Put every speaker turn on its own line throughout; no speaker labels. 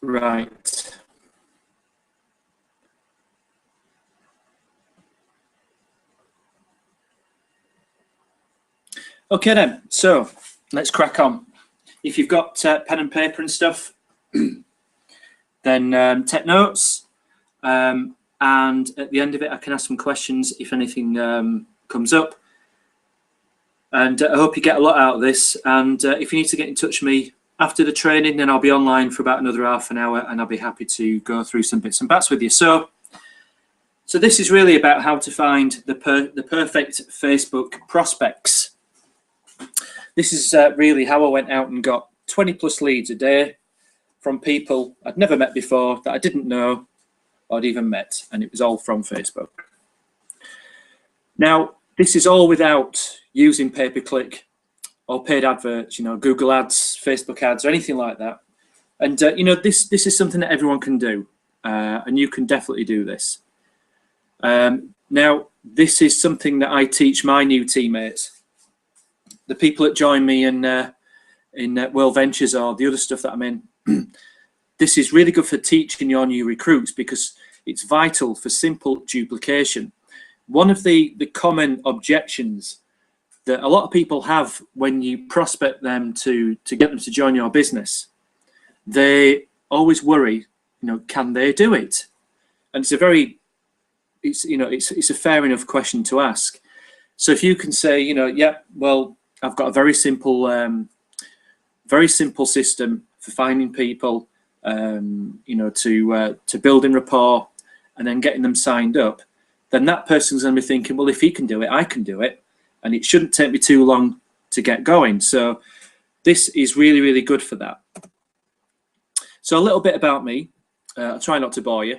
Right. Okay then, so let's crack on. If you've got pen and paper and stuff, then take notes. And at the end of it, I can ask some questions if anything comes up. And I hope you get a lot out of this. And if you need to get in touch with me after the training, then I'll be online for about another half an hour, and I'll be happy to go through some bits and bats with you. So this is really about how to find the perfect Facebook prospects. This is really how I went out and got 20 plus leads a day from people I'd never met before, that I didn't know or I'd even met, and it was all from Facebook. Now, this is all without using pay-per-click or paid adverts, you know, Google ads, Facebook ads, or anything like that. And you know, this is something that everyone can do, and you can definitely do this. Now, this is something that I teach my new teammates, the people that join me in World Ventures or the other stuff that I'm in. This is really good for teaching your new recruits because it's vital for simple duplication. One of the common objections that a lot of people have when you prospect them to get them to join your business, they always worry, you know, can they do it? And it's a fair enough question to ask. So if you can say, you know, yeah, well, I've got a very simple system for finding people, you know, to building rapport and then getting them signed up, then that person's going to be thinking, well, if he can do it, I can do it, and it shouldn't take me too long to get going. So this is really, really good for that. So a little bit about me. I'll try not to bore you.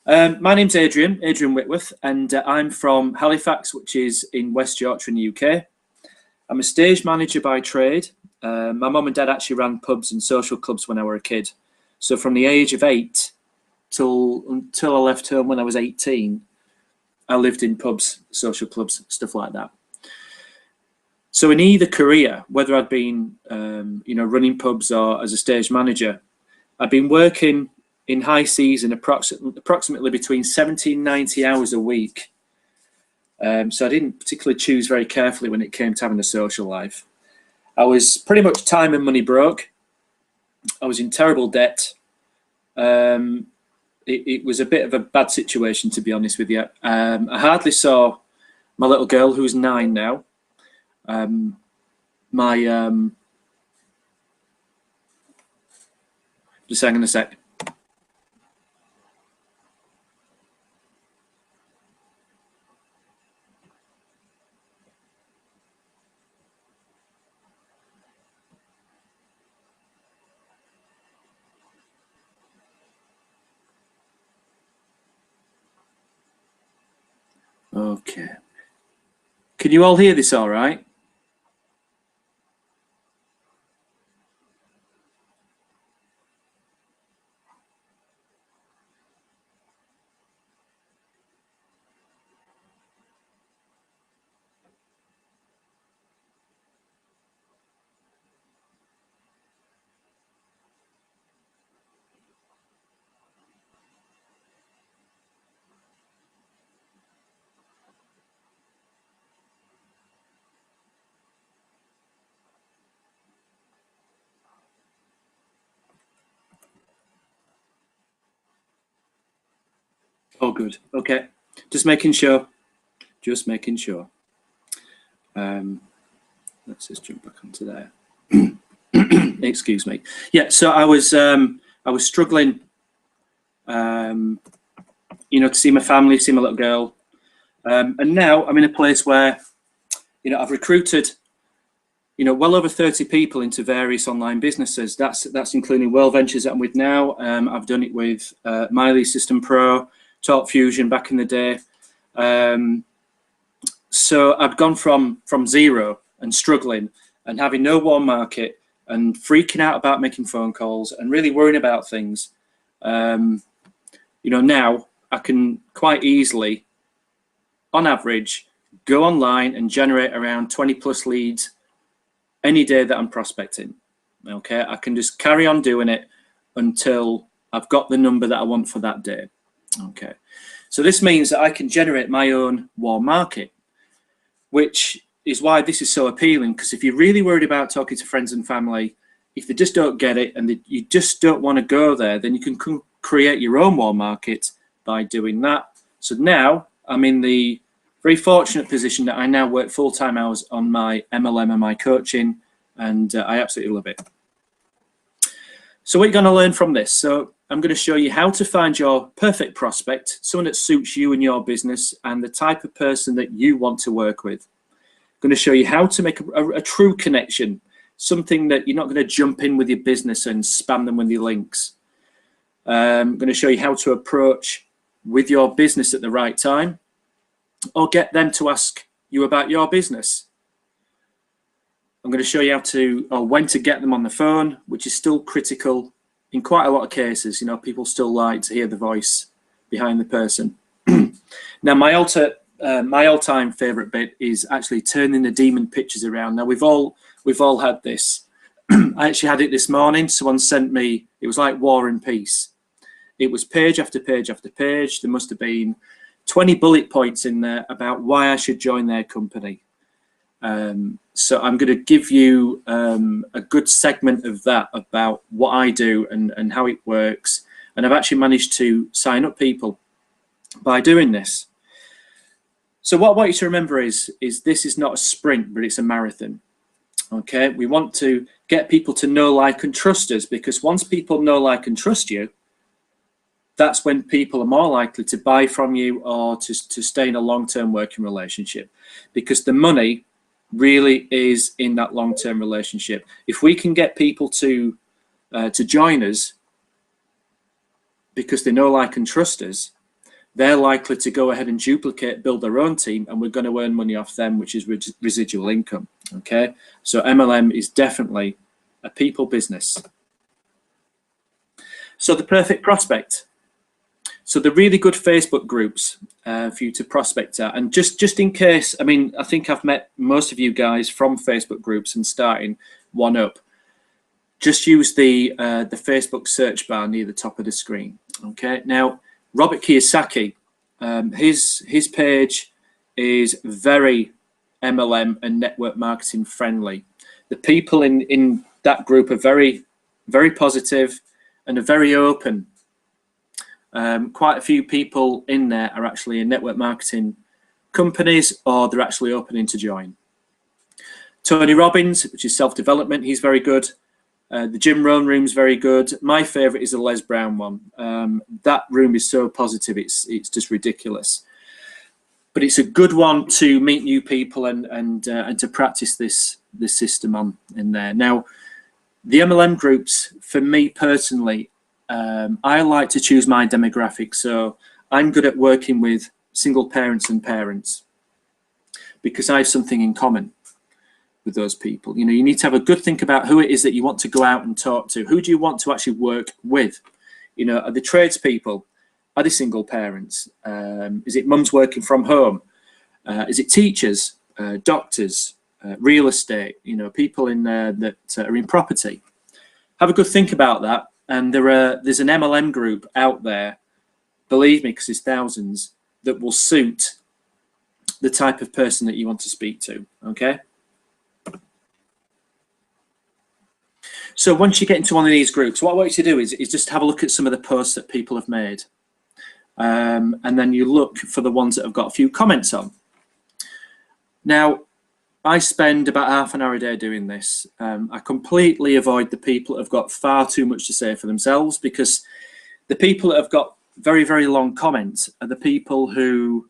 My name's Adrian Whitworth, and I'm from Halifax, which is in West Yorkshire in the UK. I'm a stage manager by trade. My mum and dad actually ran pubs and social clubs when I were a kid. So from the age of 8 until I left home when I was 18, I lived in pubs, social clubs, stuff like that. So in either career, whether I'd been you know, running pubs or as a stage manager, I've been working in high season approximately between 70 and 90 hours a week. So I didn't particularly choose very carefully when it came to having a social life. I was pretty much time and money broke. I was in terrible debt. It was a bit of a bad situation, to be honest with you. I hardly saw my little girl, who's 9 now. Just hang on a sec. Okay. Can you all hear this all right? Oh, good. Okay. Just making sure. Just making sure. Let's just jump back onto there. Excuse me. Yeah. So I was struggling, you know, to see my family, see my little girl, and now I'm in a place where, you know, I've recruited, you know, well over 30 people into various online businesses. That's including World Ventures that I'm with now. I've done it with Miley System Pro, Talk Fusion back in the day. So I've gone from zero and struggling and having no warm market and freaking out about making phone calls and really worrying about things. You know, now I can quite easily, on average, go online and generate around 20 plus leads any day that I'm prospecting. Okay, I can just carry on doing it until I've got the number that I want for that day. Okay, so this means that I can generate my own warm market, which is why this is so appealing, because if you're really worried about talking to friends and family, if they just don't get it and you just don't want to go there, then you can create your own warm market by doing that. So now I'm in the very fortunate position that I now work full-time hours on my MLM and my coaching, and I absolutely love it. So what you're going to learn from this, so I'm going to show you how to find your perfect prospect, someone that suits you and your business and the type of person that you want to work with. I'm going to show you how to make a true connection, something that you're not going to jump in with your business and spam them with your links. I'm going to show you how to approach with your business at the right time, or get them to ask you about your business. I'm going to show you how to, or when to get them on the phone, which is still critical in quite a lot of cases. You know, people still like to hear the voice behind the person. Now, my all-time favorite bit is actually turning the demon pictures around. Now, we've all had this. I actually had it this morning. Someone sent me, it was like War and Peace. It was page after page after page. There must have been 20 bullet points in there about why I should join their company. So I'm going to give you a good segment of that about what I do and how it works. And I've actually managed to sign up people by doing this. So what I want you to remember is this is not a sprint, but it's a marathon. Okay, we want to get people to know, like, and trust us, because once people know, like, and trust you, that's when people are more likely to buy from you or to stay in a long-term working relationship, because the money really is in that long-term relationship. If we can get people to join us because they know, like, and trust us, they're likely to go ahead and duplicate, build their own team, and we're going to earn money off them, which is residual income. Okay, so MLM is definitely a people business. So the perfect prospect. So the really good Facebook groups for you to prospect at, and just in case, I mean, I think I've met most of you guys from Facebook groups and starting one up. Just use the Facebook search bar near the top of the screen. Okay, now Robert Kiyosaki, his page is very MLM and network marketing friendly. The people in that group are very, very positive and are very open. Quite a few people in there are actually in network marketing companies, or they're actually opening to join. Tony Robbins, which is self-development, he's very good. The Jim Rohn room's very good. My favorite is the Les Brown one. That room is so positive, it's just ridiculous. But it's a good one to meet new people and to practice this system on in there. Now, the MLM groups, for me personally, I like to choose my demographic. So I'm good at working with single parents and parents because I have something in common with those people. You know, you need to have a good think about who it is that you want to go out and talk to. Who do you want to actually work with? You know, are they tradespeople? Are they single parents? Is it mums working from home? Is it teachers, doctors, real estate? You know, people in there that are in property. Have a good think about that. And there's an MLM group out there, believe me, because there's thousands, that will suit the type of person that you want to speak to. Okay. So once you get into one of these groups, what I want you to do is just have a look at some of the posts that people have made. And then you look for the ones that have got a few comments on. Now, I spend about half an hour a day doing this. I completely avoid the people that have got far too much to say for themselves, because the people that have got very, very long comments are the people who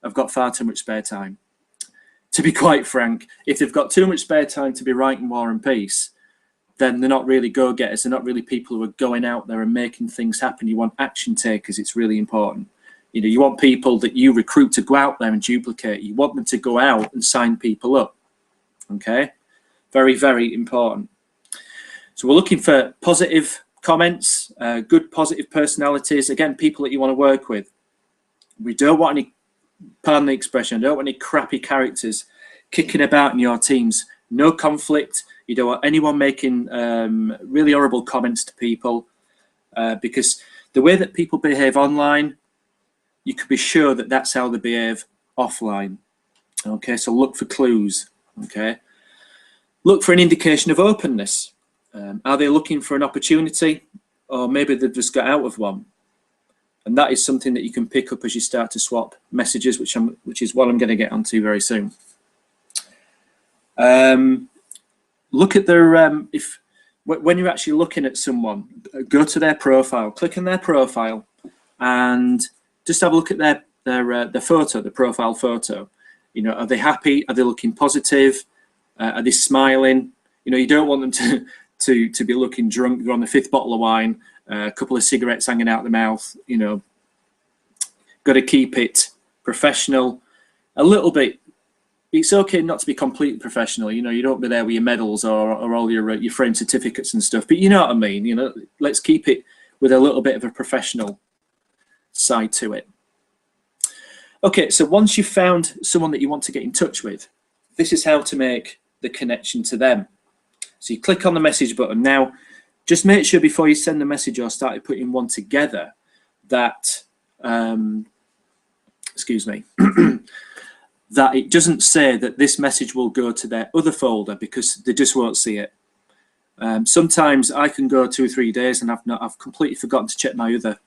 have got far too much spare time. To be quite frank, if they've got too much spare time to be writing War and Peace, then they're not really go-getters. They're not really people who are going out there and making things happen. You want action takers. It's really important. You know, you want people that you recruit to go out there and duplicate. You want them to go out and sign people up. Okay? Very, very important. So we're looking for positive comments, good positive personalities. Again, people that you want to work with. We don't want any, pardon the expression, I don't want any crappy characters kicking about in your teams. No conflict. You don't want anyone making really horrible comments to people. because the way that people behave online, you could be sure that that's how they behave offline. Okay, so look for clues. Okay, look for an indication of openness. Are they looking for an opportunity, or maybe they've just got out of one? And that is something that you can pick up as you start to swap messages, which is what I'm going to get onto very soon. Look at their when you're actually looking at someone, go to their profile, click on their profile, and just have a look at their photo, the profile photo. You know, are they happy? Are they looking positive? Are they smiling? You know, you don't want them to be looking drunk. They're on the 5th bottle of wine, a couple of cigarettes hanging out the mouth. You know, got to keep it professional, a little bit. It's okay not to be completely professional. You know, you don't be there with your medals or all your framed certificates and stuff. But you know what I mean. You know, let's keep it with a little bit of a professional side to it. Okay, so once you've found someone that you want to get in touch with, this is how to make the connection to them. So you click on the message button. Now, just make sure before you send the message or start putting one together that, excuse me, that it doesn't say that this message will go to their other folder, because they just won't see it. Sometimes I can go 2 or 3 days and I've completely forgotten to check my other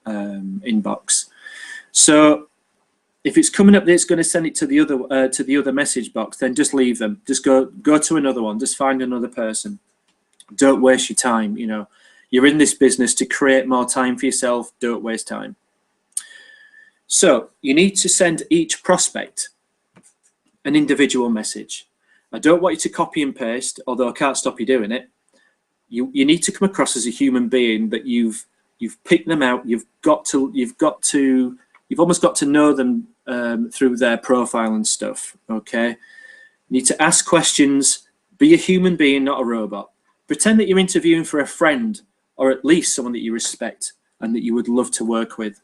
inbox. So if it's coming up that it's going to send it to the other message box, then just leave them. Just go to another one. Just find another person. Don't waste your time. You know, you're in this business to create more time for yourself. Don't waste time. So you need to send each prospect an individual message. I don't want you to copy and paste, although I can't stop you doing it. You need to come across as a human being, that you've picked them out. You've almost got to know them through their profile and stuff. Okay, you need to ask questions. Be a human being, not a robot. Pretend that you're interviewing for a friend, or at least someone that you respect and that you would love to work with.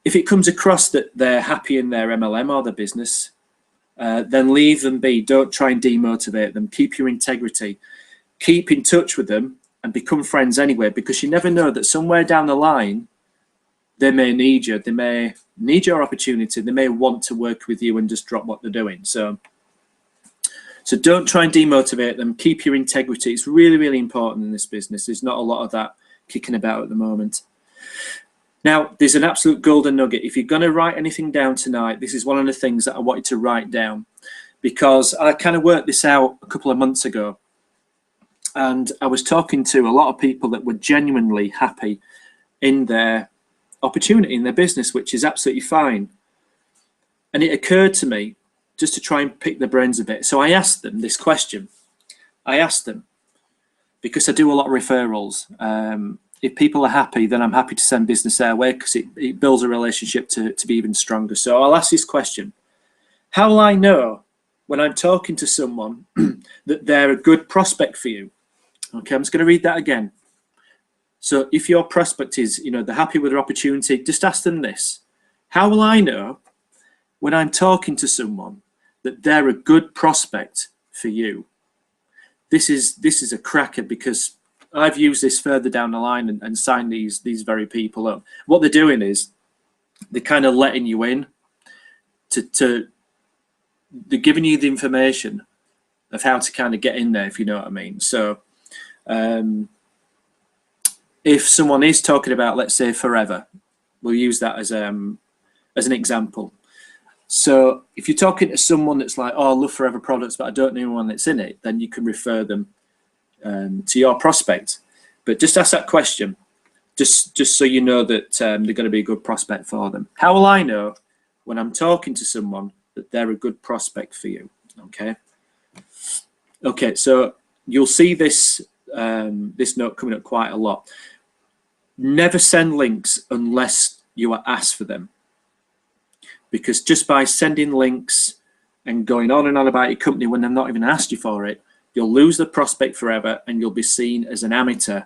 If it comes across that they're happy in their MLM or their business, then leave them be. Don't try and demotivate them. Keep your integrity. Keep in touch with them and become friends anyway, because you never know that somewhere down the line they may need you. They may need your opportunity. They may want to work with you and just drop what they're doing. So don't try and demotivate them. Keep your integrity. It's really, really important in this business. There's not a lot of that kicking about at the moment. Now, there's an absolute golden nugget. If you're going to write anything down tonight, this is one of the things that I want you to write down, because I kind of worked this out a couple of months ago. And I was talking to a lot of people that were genuinely happy in their opportunity, in their business, which is absolutely fine. And it occurred to me just to try and pick their brains a bit. So I asked them this question. I asked them, because I do a lot of referrals. If people are happy, then I'm happy to send business their way, because it builds a relationship to be even stronger. So I'll ask this question. How will I know when I'm talking to someone that they're a good prospect for you? Okay, I'm just going to read that again. So if your prospect is, you know, they're happy with their opportunity, just ask them this. How will I know when I'm talking to someone that they're a good prospect for you? This is a cracker, because I've used this further down the line and signed these very people up. What they're doing is they're kind of letting you in they're giving you the information of how to kind of get in there, if you know what I mean. So if someone is talking about, let's say, forever, we'll use that as an example. So if you're talking to someone that's like, oh, I love forever products, but I don't know anyone that's in it, then you can refer them to your prospect. But just ask that question, just so you know that they're going to be a good prospect for them. How will I know when I'm talking to someone that they're a good prospect for you? Okay, so you'll see this this note coming up quite a lot. Never send links unless you are asked for them, because just by sending links and going on and on about your company when they've not even asked you for it, you'll lose the prospect forever, and you'll be seen as an amateur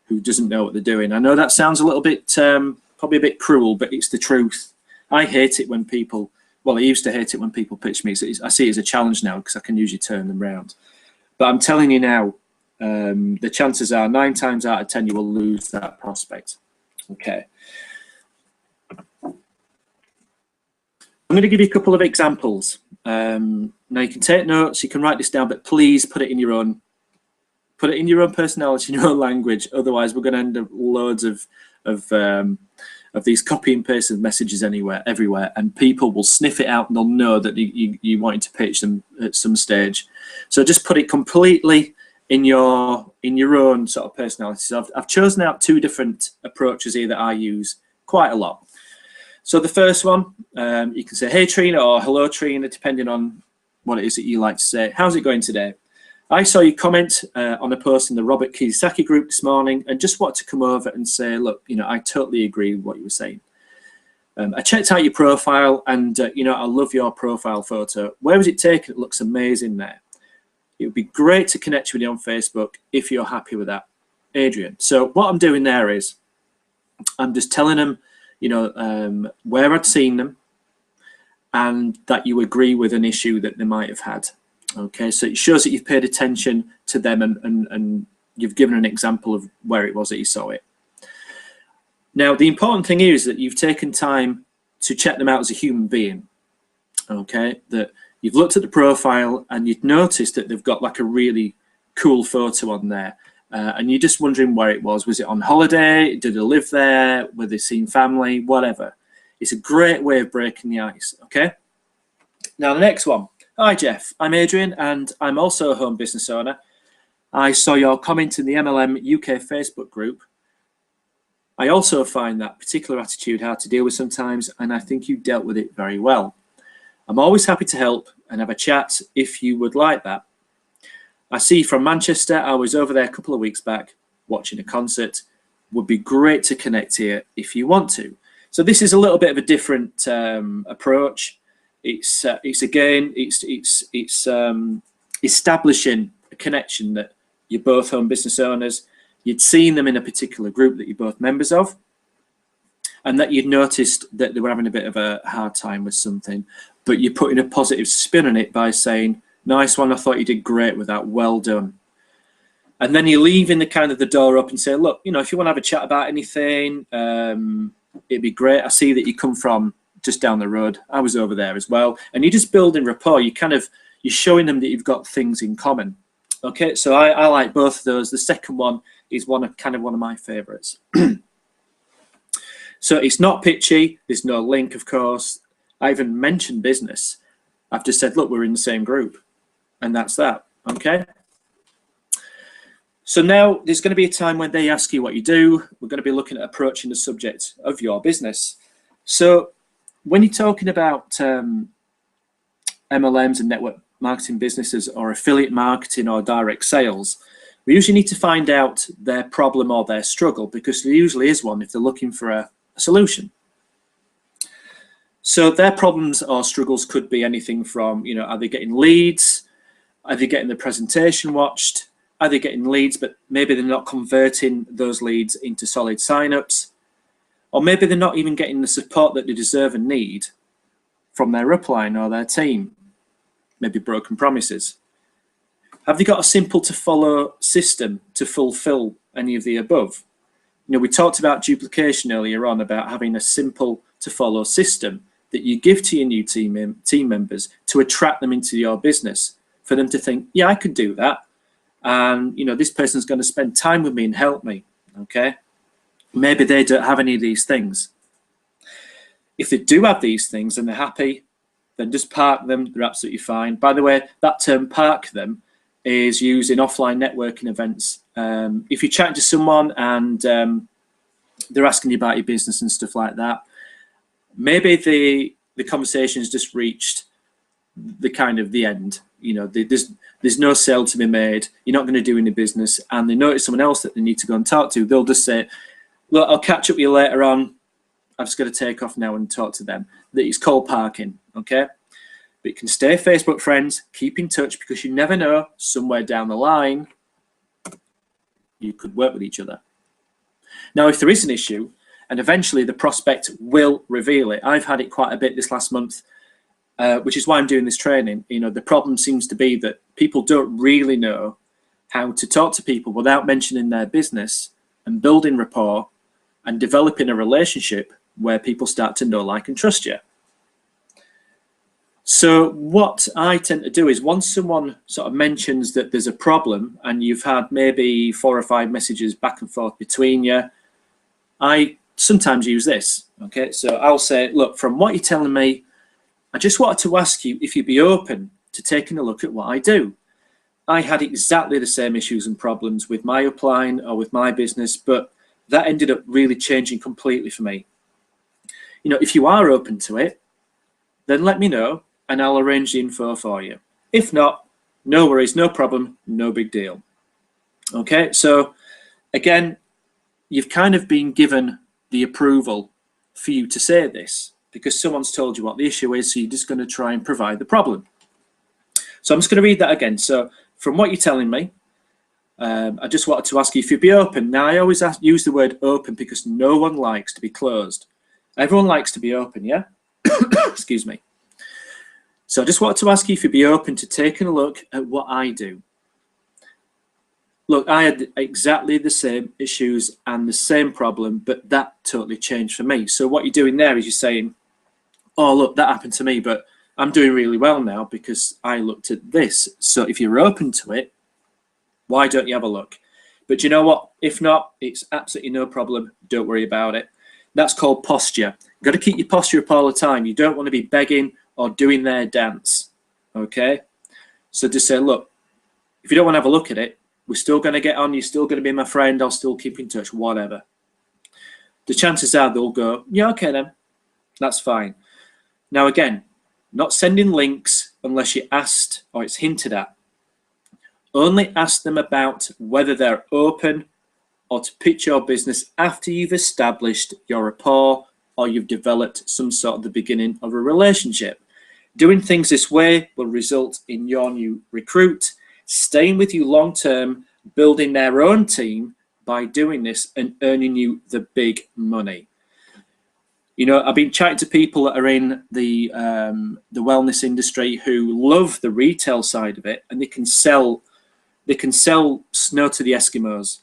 who doesn't know what they're doing. I know that sounds a little bit, probably a bit cruel, but it's the truth. I hate it when people, well, I used to hate it when people pitch me. So I see it as a challenge now, because I can usually turn them around. But I'm telling you now, the chances are 9 times out of 10 you will lose that prospect. Okay. I'm going to give you a couple of examples. Now you can take notes, you can write this down, but please put it in your own personality, in your own language. Otherwise, we're going to end up loads of these copy and pasted messages everywhere, and people will sniff it out and they'll know that you wanted to pitch them at some stage. So just put it completely in your own sort of personality. So I've chosen out 2 different approaches here that I use quite a lot. So the first one, you can say, "Hey Trina," or "Hello Trina," depending on what it is that you like to say. "How's it going today? I saw you comment on a post in the Robert Kiyosaki group this morning and just wanted to come over and say, look, I totally agree with what you were saying. I checked out your profile and, I love your profile photo. Where was it taken? It looks amazing there. It would be great to connect with you on Facebook if you're happy with that. Adrian." So what I'm doing there is I'm just telling them, where I'd seen them and that you agree with an issue that they might have had. Okay, so it shows that you've paid attention to them and you've given an example of where it was that you saw it. Now, the important thing is that you've taken time to check them out as a human being. Okay, that you've looked at the profile and you've noticed that they've got like a really cool photo on there. And you're just wondering where it was. Was it on holiday? Did they live there? Were they seeing family? Whatever. It's a great way of breaking the ice. Okay, now the next one. "Hi Jeff, I'm Adrian and I'm also a home business owner. I saw your comment in the MLM UK Facebook group. I also find that particular attitude hard to deal with sometimes, and I think you dealt with it very well. I'm always happy to help and have a chat if you would like that. I see you from Manchester. I was over there a couple of weeks back watching a concert. Would be great to connect here if you want to." So this is a little bit of a different approach. It's establishing a connection that you're both home business owners, you'd seen them in a particular group that you're both members of, and that you'd noticed that they were having a bit of a hard time with something, but you're putting a positive spin on it by saying, "Nice one, I thought you did great with that, well done." And then you're leaving the door up and say, "Look, if you want to have a chat about anything, it'd be great. I see that you come from just down the road. I was over there as well." And you're just building rapport. You're showing them that you've got things in common. Okay, so I like both of those. The second one is one of my favorites. So it's not pitchy. There's no link, of course. I haven't mentioned business. I've just said, look, we're in the same group, and that's that. Okay. So now there's going to be a time when they ask you what you do. We're going to be looking at approaching the subject of your business. So when you're talking about MLMs and network marketing businesses or affiliate marketing or direct sales, we usually need to find out their problem or their struggle, because there usually is one if they're looking for a solution. So their problems or struggles could be anything from, are they getting leads? Are they getting the presentation watched? Are they getting leads, but maybe they're not converting those leads into solid signups? Or maybe they're not even getting the support that they deserve and need from their upline or their team. Maybe broken promises. Have they got a simple to follow system to fulfill any of the above? We talked about duplication earlier on, about having a simple to follow system that you give to your new team members to attract them into your business, for them to think, yeah, I could do that. And, this person's going to spend time with me and help me. Okay. Maybe they don't have any of these things. If they do have these things and they're happy, then just park them. They're absolutely fine. By the way, that term "park them" is used in offline networking events. If you're chatting to someone and they're asking you about your business and stuff like that, maybe the conversation has just reached the end. There's no sale to be made. You're not going to do any business, and they notice someone else that they need to go and talk to. They'll just say, "Look, I'll catch up with you later on. I've just got to take off now and talk to them." That is called parking. Okay, but you can stay Facebook friends, keep in touch, because you never know, somewhere down the line you could work with each other. Now, if there is an issue, and eventually the prospect will reveal it. I've had it quite a bit this last month, which is why I'm doing this training. The problem seems to be that people don't really know how to talk to people without mentioning their business, and building rapport and developing a relationship where people start to know, like, and trust you. So what I tend to do is, once someone sort of mentions that there's a problem and you've had maybe 4 or 5 messages back and forth between you, I sometimes use this. Okay, so I'll say, look, from what you're telling me, I just wanted to ask you if you'd be open to taking a look at what I do. I had exactly the same issues and problems with my upline or with my business, but that ended up really changing completely for me. You know, if you are open to it, then let me know and I'll arrange the info for you. If not, no worries, no problem, no big deal. Okay, so again, you've kind of been given the approval for you to say this because someone's told you what the issue is, so you're just going to try and provide the problem. So I'm just going to read that again. So from what you're telling me, I just wanted to ask you if you'd be open. Now, I always use the word open because no one likes to be closed. Everyone likes to be open, yeah? Excuse me. So I just wanted to ask you if you'd be open to taking a look at what I do. Look, I had exactly the same issues and the same problem, but that totally changed for me. So what you're doing there is you're saying, oh, look, that happened to me, but I'm doing really well now because I looked at this. So if you're open to it, why don't you have a look? But you know what? If not, it's absolutely no problem. Don't worry about it. That's called posture. You've got to keep your posture up all the time. You don't want to be begging or doing their dance, okay? So just say, look, if you don't want to have a look at it, we're still going to get on. You're still going to be my friend. I'll still keep in touch, whatever. The chances are they'll go, yeah, okay then. That's fine. Now, again, not sending links unless you're asked or it's hinted at. Only ask them about whether they're open or to pitch your business after you've established your rapport or you've developed some sort of the beginning of a relationship. Doing things this way will result in your new recruit staying with you long term, building their own team by doing this and earning you the big money. You know, I've been chatting to people that are in the wellness industry who love the retail side of it, and they can sell snow to the Eskimos,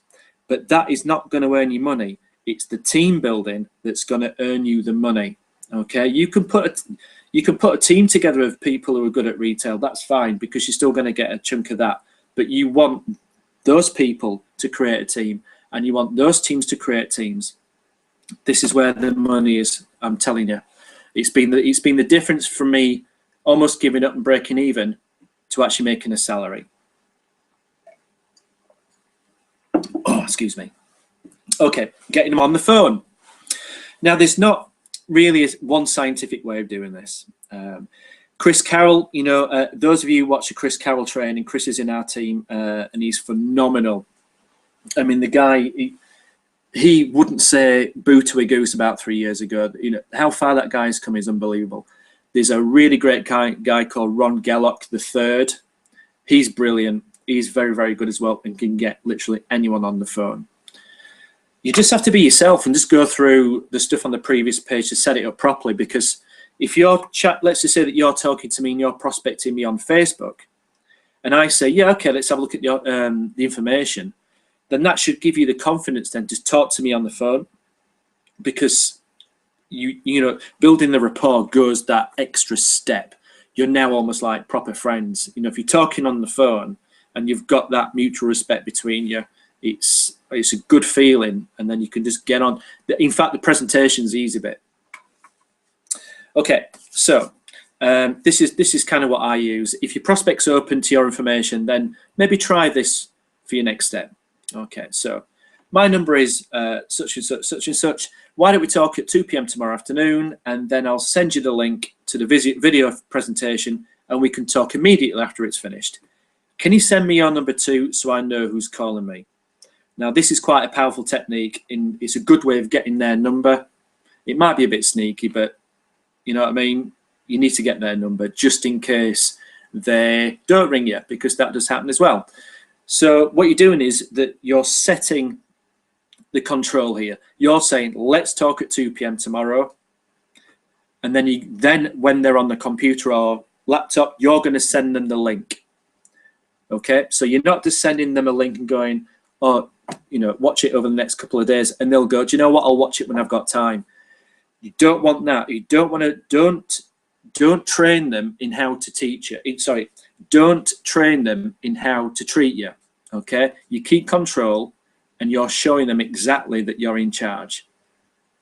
but that is not going to earn you money. It's the team building that's going to earn you the money. Okay, you can put a team together of people who are good at retail. That's fine because you're still going to get a chunk of that. But you want those people to create a team, and you want those teams to create teams. This is where the money is. I'm telling you, it's been the difference from me almost giving up and breaking even to actually making a salary. Oh, excuse me. Okay, getting them on the phone. Now, there's not really one scientific way of doing this. Chris Carroll, you know, those of you who watch the Chris Carroll training, Chris is in our team and he's phenomenal. I mean, the guy, he wouldn't say boo to a goose about 3 years ago. You know, how far that guy's come is unbelievable. There's a really great guy called Ron Gellock III. He's brilliant. He's very, very good as well and can get literally anyone on the phone. You just have to be yourself and just go through the stuff on the previous page to set it up properly, because if you're let's just say that you're talking to me and you're prospecting me on Facebook, and I say, yeah, okay, let's have a look at the information, then that should give you the confidence then to talk to me on the phone, because you know, building the rapport goes that extra step. You're now almost like proper friends. You know, if you're talking on the phone and you've got that mutual respect between you, it's a good feeling, and then you can just get on. In fact, the presentation's the easy bit. Okay, so this is kind of what I use. If your prospect's open to your information, then maybe try this for your next step. Okay, so my number is such and such, such and such. Why don't we talk at 2 p.m. tomorrow afternoon, and then I'll send you the link to the video presentation, and we can talk immediately after it's finished. Can you send me your number too, so I know who's calling me? Now, this is quite a powerful technique. It's a good way of getting their number. It might be a bit sneaky, but you know what I mean? You need to get their number just in case they don't ring you, because that does happen as well. So what you're doing is that you're setting the control here. You're saying, let's talk at 2 p.m. tomorrow. And then when they're on the computer or laptop, you're going to send them the link. Okay, so you're not just sending them a link and going, oh, you know, watch it over the next couple of days, and they'll go, do you know what, I'll watch it when I've got time. You don't want that. You don't want to, don't train them in how to teach you. Sorry, don't train them in how to treat you. Okay, you keep control and you're showing them exactly that you're in charge.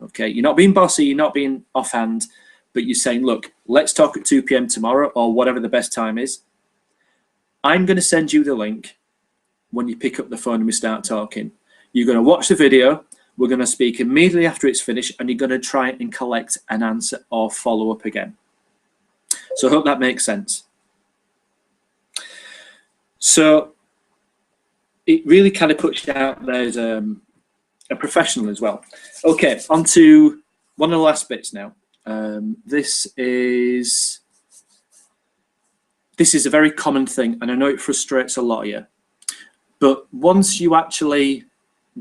Okay, you're not being bossy, you're not being offhand, but you're saying, look, let's talk at 2 p.m. tomorrow or whatever the best time is. I'm going to send you the link when you pick up the phone and we start talking. You're going to watch the video. We're going to speak immediately after it's finished, and you're going to try and collect an answer or follow up again. So I hope that makes sense. So it really kind of puts you out there as a professional as well. Okay, on to one of the last bits now. This is a very common thing, and I know it frustrates a lot of you. But once you actually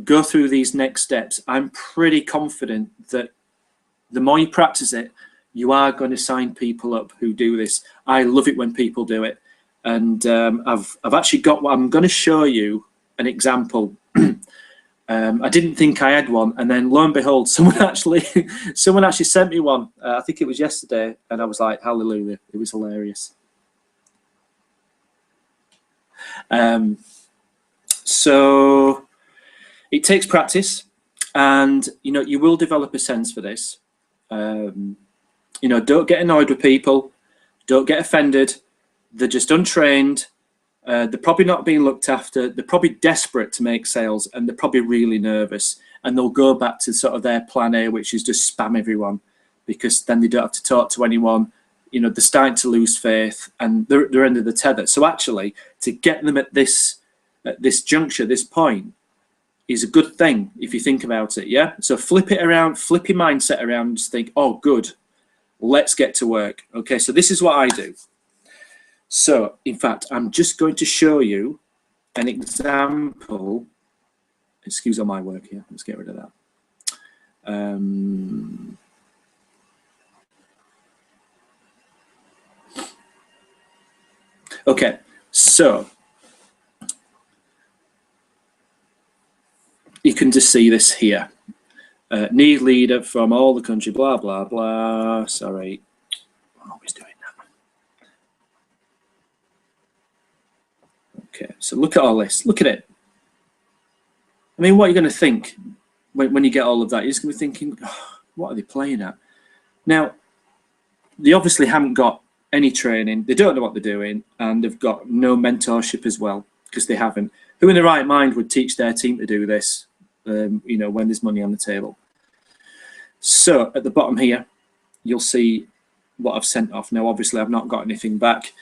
go through these next steps, I'm pretty confident that the more you practice it, you are going to sign people up who do this. I love it when people do it. And I've actually got what I'm going to show you an example. I didn't think I had one, and then lo and behold, someone actually sent me one. I think it was yesterday, and I was like, hallelujah, it was hilarious. So it takes practice, and you know, you will develop a sense for this. You know, don't get annoyed with people, don't get offended. They're just untrained. They're probably not being looked after. They're probably desperate to make sales, and they're probably really nervous, and they'll go back to sort of their plan A, which is just spam everyone, because then they don't have to talk to anyone. You know, they're starting to lose faith, and they're at the end of the tether. So actually, to get them at this juncture, this point, is a good thing if you think about it. Yeah. So flip it around, flip your mindset around, and just think, oh, good, let's get to work. Okay. So this is what I do. So in fact, I'm just going to show you an example. Excuse all my work here. Let's get rid of that. Okay, so you can just see this here. Need leader from all the country, blah, blah, blah. Sorry, I'm always doing that. Okay, so look at all this. Look at it. I mean, what are you going to think when you get all of that? You're just going to be thinking, oh, what are they playing at? Now, they obviously haven't got any training. They don't know what they're doing, and they've got no mentorship as well, because they haven't. Who in their right mind would teach their team to do this, you know, when there's money on the table? So at the bottom here, you'll see what I've sent off. Now, obviously, I've not got anything back.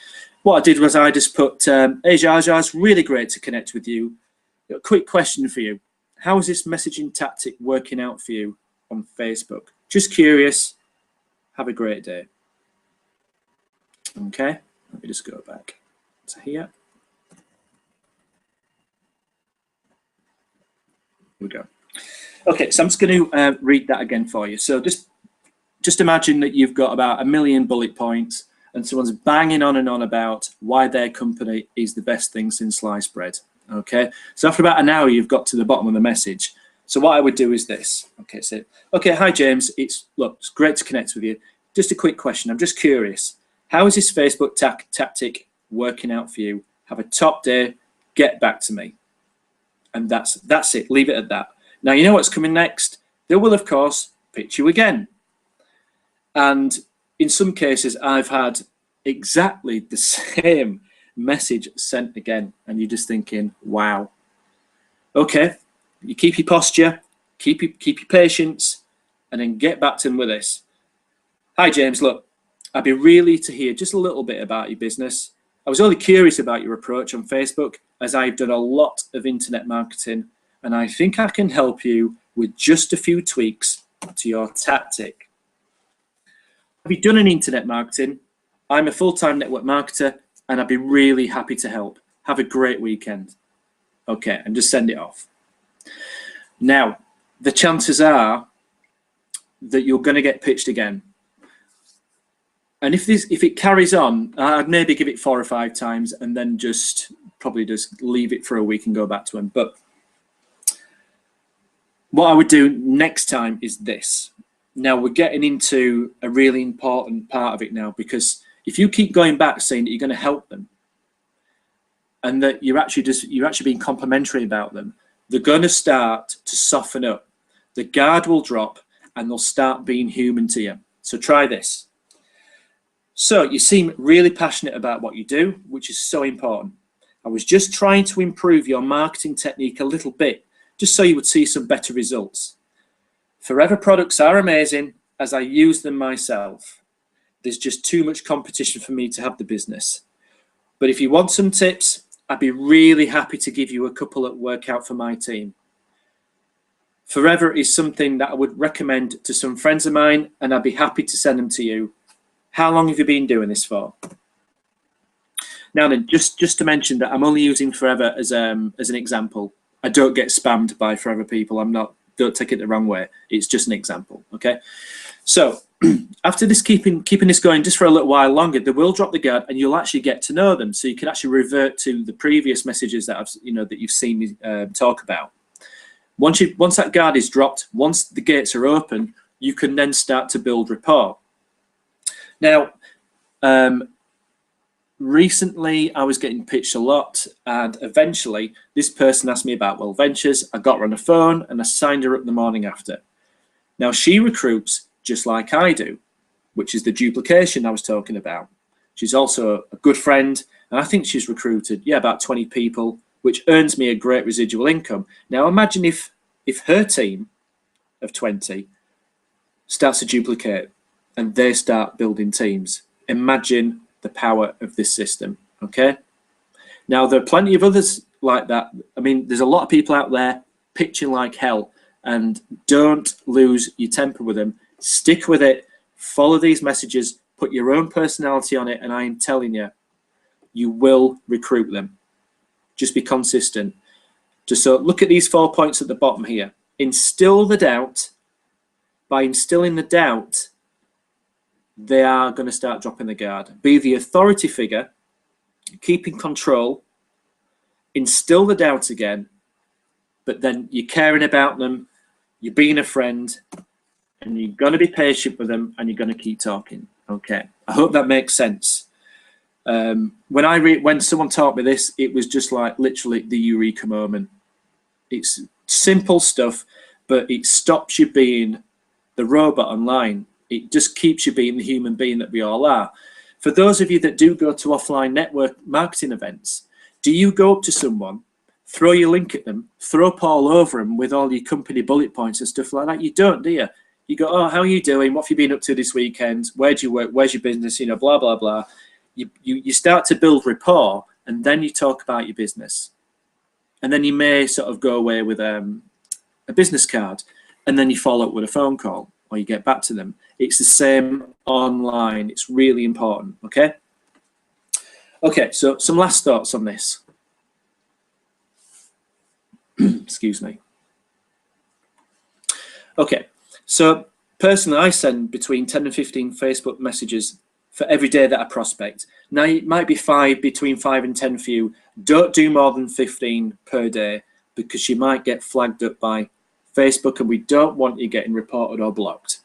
What I did was I just put, hey, Jar Jar, it's really great to connect with you. A quick question for you. How is this messaging tactic working out for you on Facebook? Just curious. Have a great day. Okay, let me just go back to here. Here we go. Okay, so I'm just going to read that again for you. So just imagine that you've got about 1 million bullet points, and someone's banging on and on about why their company is the best thing since sliced bread. Okay, so after about an hour, you've got to the bottom of the message. So what I would do is this. Okay, so hi James, it's great to connect with you. Just a quick question. I'm just curious. How is this Facebook tactic working out for you? Have a top day. Get back to me. And that's it. Leave it at that. Now you know what's coming next. They will of course pitch you again. And in some cases, I've had exactly the same message sent again, and you're just thinking, wow. Okay, you keep your posture, keep your patience, and then get back to them with this. Hi James, look, I'd be really to hear just a little bit about your business. I was only curious about your approach on Facebook, as I've done a lot of internet marketing, and I think I can help you with just a few tweaks to your tactic. Have you done any internet marketing? I'm a full-time network marketer, and I'd be really happy to help. Have a great weekend. Okay, and just send it off. Now, the chances are that you're going to get pitched again. And if it carries on, I'd maybe give it 4 or 5 times and then just probably just leave it for a week and go back to them. But what I would do next time is this. Now we're getting into a really important part of it now, because if you keep going back saying that you're going to help them and that you're actually being complimentary about them, they're going to start to soften up. The guard will drop and they'll start being human to you. So try this. So you seem really passionate about what you do, which is so important. I was just trying to improve your marketing technique a little bit, just so you would see some better results. Forever products are amazing as I use them myself. There's just too much competition for me to have the business. But if you want some tips, I'd be really happy to give you a couple that work out for my team. Forever is something that I would recommend to some friends of mine, and I'd be happy to send them to you. How long have you been doing this for? Now then, just to mention that I'm only using Forever as an example. I don't get spammed by Forever people. Don't take it the wrong way. It's just an example, okay? So after this, keeping this going just for a little while longer, they will drop the guard and you'll actually get to know them. So you can actually revert to the previous messages that that you've seen me talk about. Once that guard is dropped, once the gates are open, you can then start to build rapport. Now, recently I was getting pitched a lot, and eventually this person asked me about Well Ventures. I got her on the phone and I signed her up the morning after. Now she recruits just like I do, which is the duplication I was talking about. She's also a good friend, and I think she's recruited, about 20 people, which earns me a great residual income. Now imagine if her team of 20 starts to duplicate and they start building teams. Imagine the power of this system, okay? Now, there are plenty of others like that. I mean, there's a lot of people out there pitching like hell, and don't lose your temper with them. Stick with it, follow these messages, put your own personality on it, and I am telling you, you will recruit them. Just be consistent. So look at these 4 points at the bottom here. Instill the doubt. By instilling the doubt, they are going to start dropping the guard. Be the authority figure, keep in control, instill the doubt again, but then you're caring about them, you're being a friend, and you're going to be patient with them, and you're going to keep talking. Okay, I hope that makes sense. When someone taught me this, it was just like literally the eureka moment. It's simple stuff, but it stops you being the robot online. It just keeps you being the human being that we all are. For those of you that do go to offline network marketing events, do you go up to someone, throw your link at them, throw up all over them with all your company bullet points and stuff like that? You don't, do you? You go, oh, how are you doing? What have you been up to this weekend? Where do you work? Where's your business? Blah, blah, blah. You start to build rapport, and then you talk about your business. And then you may sort of go away with a business card, and then you follow up with a phone call, or you get back to them. It's the same online. It's really important, okay? Okay, so some last thoughts on this. Excuse me. Okay, so personally, I send between 10 and 15 Facebook messages for every day that I prospect. Now, it might be between 5 and 10 for you. Don't do more than 15 per day, because you might get flagged up by Facebook, and we don't want you getting reported or blocked.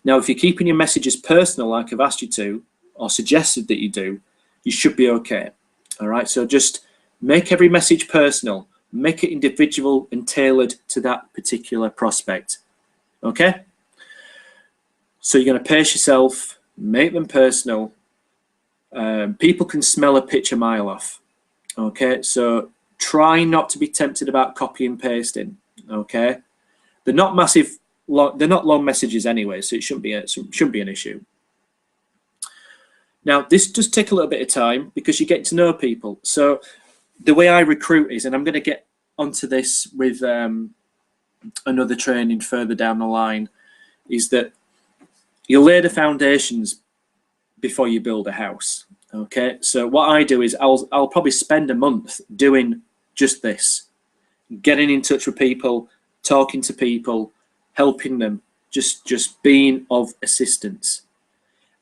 Now, if you're keeping your messages personal, like I've asked you to, or suggested that you do, you should be okay. All right, so just make every message personal, make it individual and tailored to that particular prospect. Okay? So you're going to pace yourself, make them personal. People can smell a pitch a mile off. Okay, so try not to be tempted about copy and pasting. Okay, they're not massive. They're not long messages anyway, so it shouldn't be an issue. Now, this does take a little bit of time because you get to know people. So the way I recruit is, and I'm going to get onto this with another training further down the line, is that you lay the foundations before you build a house. Okay, so what I do is I'll probably spend a month doing just this, getting in touch with people, talking to people, helping them, just being of assistance.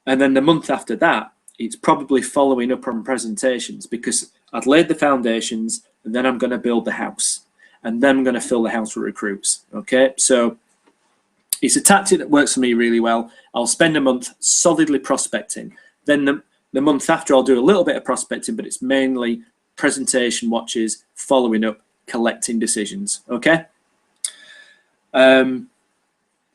And then the month after that it's probably following up on presentations, because I've laid the foundations and then I'm going to build the house, and then I'm going to fill the house with recruits. Okay, so it's a tactic that works for me really well. I'll spend a month solidly prospecting. Then the month after, I'll do a little bit of prospecting, but it's mainly presentation watches, following up, collecting decisions. Okay.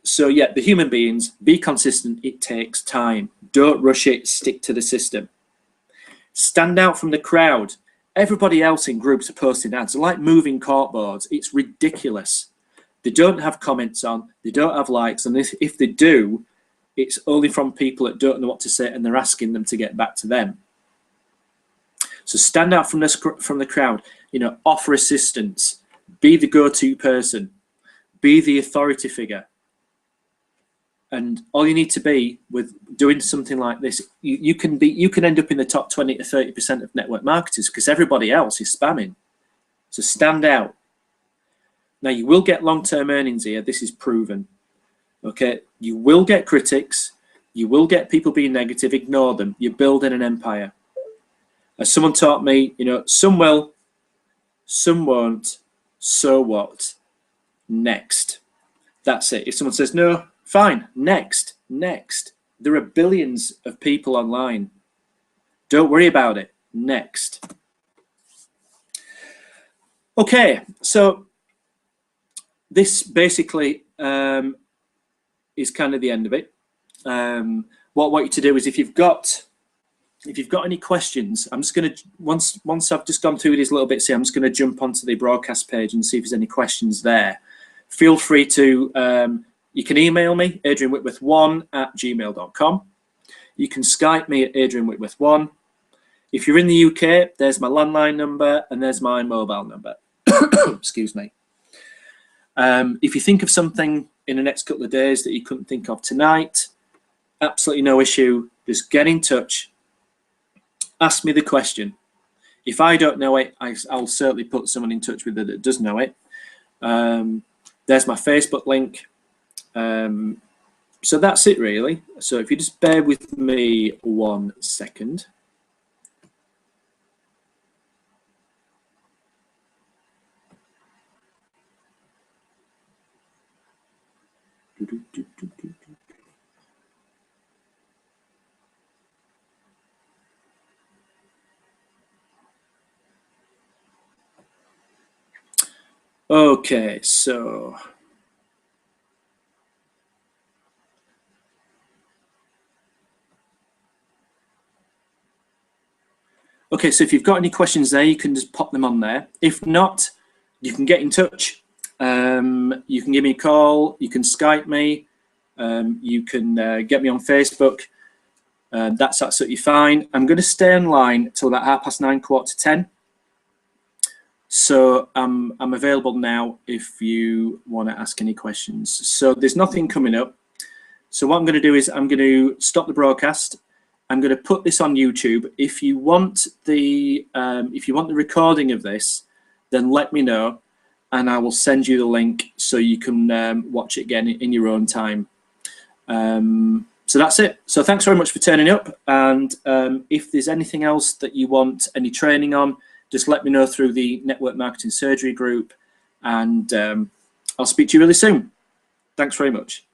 So yeah, the human beings, be consistent. It takes time. Don't rush it. Stick to the system. Stand out from the crowd. Everybody else in groups are posting ads. They're like moving corkboards. It's ridiculous. They don't have comments on. They don't have likes. And if they do, it's only from people that don't know what to say, and they're asking them to get back to them. So stand out from the crowd. You know, offer assistance. Be the go-to person. Be the authority figure. And all you need to be with doing something like this, you can end up in the top 20 to 30% of network marketers, because everybody else is spamming. So stand out. Now, you will get long-term earnings here. This is proven. Okay, you will get critics. You will get people being negative. Ignore them. You're building an empire. As someone taught me, you know, some will, some won't. So what? Next. That's it. If someone says no, fine. Next. There are billions of people online. Don't worry about it. Next. Okay, so this basically is kind of the end of it. What I want you to do is, if you've got any questions, I'm just going to, once I've just gone through these little bits here, I'm just going to jump onto the broadcast page and see if there's any questions there. Feel free to, you can email me, adrianwhitworth1@gmail.com. You can Skype me at adrianwhitworth1. If you're in the UK, there's my landline number and there's my mobile number. Excuse me. If you think of something in the next couple of days that you couldn't think of tonight, absolutely no issue. Just get in touch. Ask me the question. If I don't know it, I'll certainly put someone in touch with you that does know it. There's my Facebook link. So that's it, really. So if you just bear with me 1 second. Okay, so if you've got any questions there, you can just pop them on there. If not, you can get in touch. You can give me a call. You can Skype me. You can get me on Facebook. That's absolutely fine. I'm going to stay online till about 9:30, 9:45. So I'm available now if you want to ask any questions. So there's nothing coming up. So what I'm going to do is I'm going to stop the broadcast. I'm going to put this on YouTube. If you want the recording of this, then let me know, and I will send you the link so you can watch it again in your own time. So that's it. So thanks very much for turning up. And if there's anything else that you want any training on, just let me know through the Network Marketing Surgery group, and I'll speak to you really soon. Thanks very much.